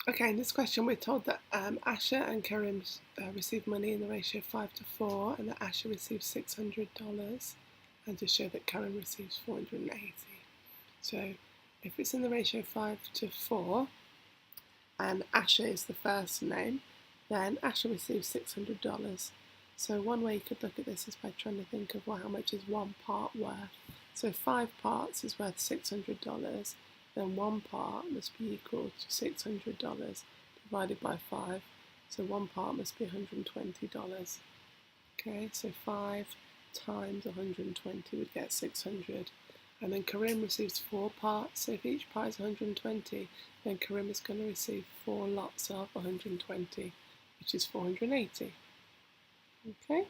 Okay, in this question we're told that Asha and Karim received money in the ratio 5 to 4 and that Asha receives $600 and to show that Karim receives 480. So if it's in the ratio 5 to 4 and Asha is the first name, then Asha receives $600. So one way you could look at this is by trying to think of, well, how much is one part worth? So if 5 parts is worth $600, then one part must be equal to $600 divided by 5. So one part must be $120. Okay, so 5 times 120 would get 600. And then Karim receives 4 parts, so if each part is 120, then Karim is going to receive 4 lots of 120, which is 480. Okay?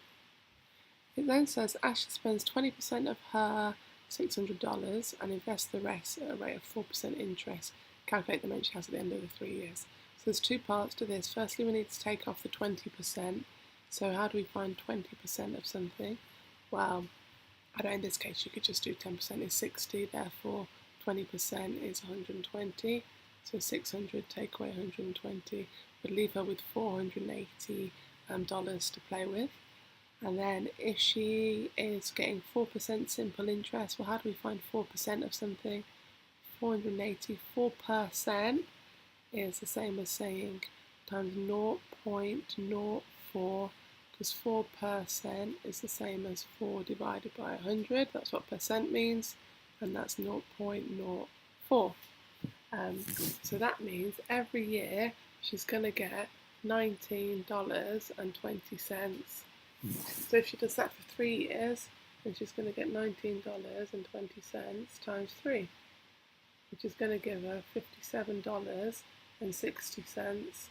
It then says Asha spends 20% of her $600 and invests the rest at a rate of 4% interest. Calculate the amount she has at the end of the 3 years. So there's 2 parts to this. Firstly, we need to take off the 20%. So how do we find 20% of something? Well, I know in this case you could just do 10% is 60, therefore 20% is 120. So 600 take away 120 would leave her with $480 to play with. And then if she is getting 4% simple interest, well, how do we find 4% of something? 484% is the same as saying times 0.04, because 4% is the same as 4 divided by 100. That's what percent means, and that's 0.04. So that means every year she's going to get $19.20. So if she does that for 3 years, then she's going to get $19.20 times 3, which is going to give her $57.60.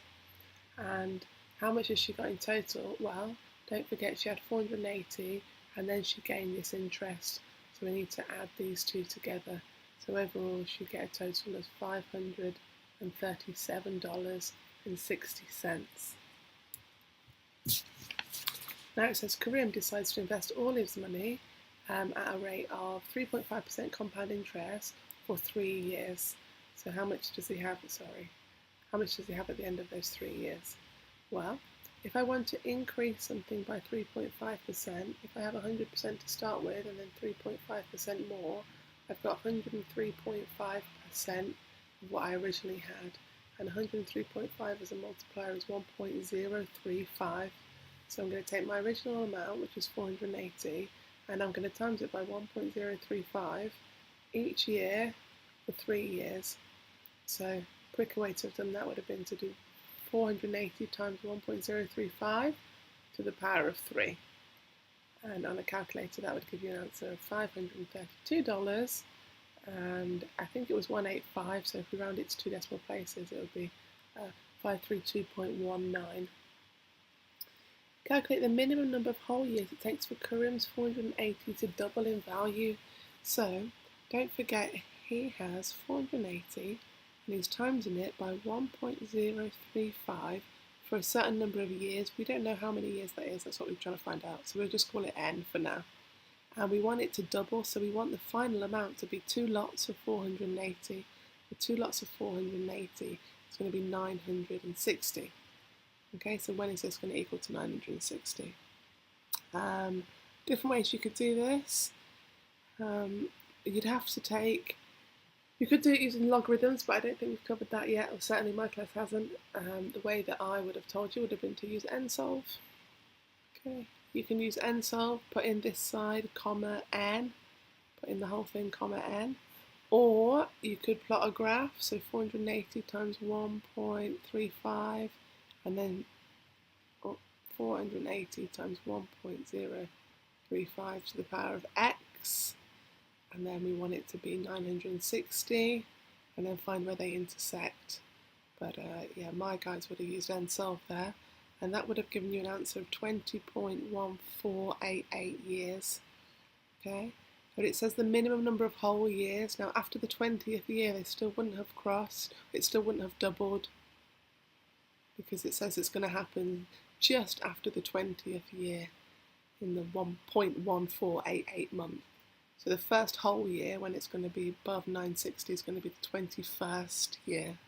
And how much has she got in total? Well, don't forget she had 480 and then she gained this interest. So we need to add these two together. So overall she get a total of $537.60. Now it says Karim decides to invest all his money at a rate of 3.5% compound interest for 3 years. So how much does he have? How much does he have at the end of those 3 years? Well, if I want to increase something by 3.5%, if I have 100% to start with and then 3.5% more, I've got 103.5% of what I originally had. And 103.5 as a multiplier is 1.035. So I'm going to take my original amount, which is 480, and I'm going to times it by 1.035 each year for 3 years. So a quicker way to have done that would have been to do 480 times 1.035 to the power of 3. And on a calculator that would give you an answer of $532, and I think it was 185, so if we round it to 2 decimal places it would be 532.19. Calculate the minimum number of whole years it takes for Karim's 480 to double in value. So don't forget he has 480 and he's timesing it by 1.035 for a certain number of years. We don't know how many years that is, that's what we're trying to find out. So we'll just call it n for now. And we want it to double, so we want the final amount to be 2 lots of 480. The 2 lots of 480 is going to be 960. Okay, so when is this going to equal to 960? Different ways you could do this. You'd have to take, you could do it using logarithms, but I don't think we've covered that yet, or certainly my class hasn't. The way that I would have told you would have been to use nsolve. Okay, you can use nsolve, put in this side, comma, n, put in the whole thing, comma, n. Or you could plot a graph, so 480 times 1.35, and then 480 times 1.035 to the power of x, and then we want it to be 960, and then find where they intersect. But yeah, my guys would have used nsolve there, and that would have given you an answer of 20.1488 years. Okay, but it says the minimum number of whole years. Now after the 20th year they still wouldn't have crossed, it still wouldn't have doubled, because it says it's going to happen just after the 20th year in the 1.1488 month. So the first whole year when it's going to be above 960 is going to be the 21st year.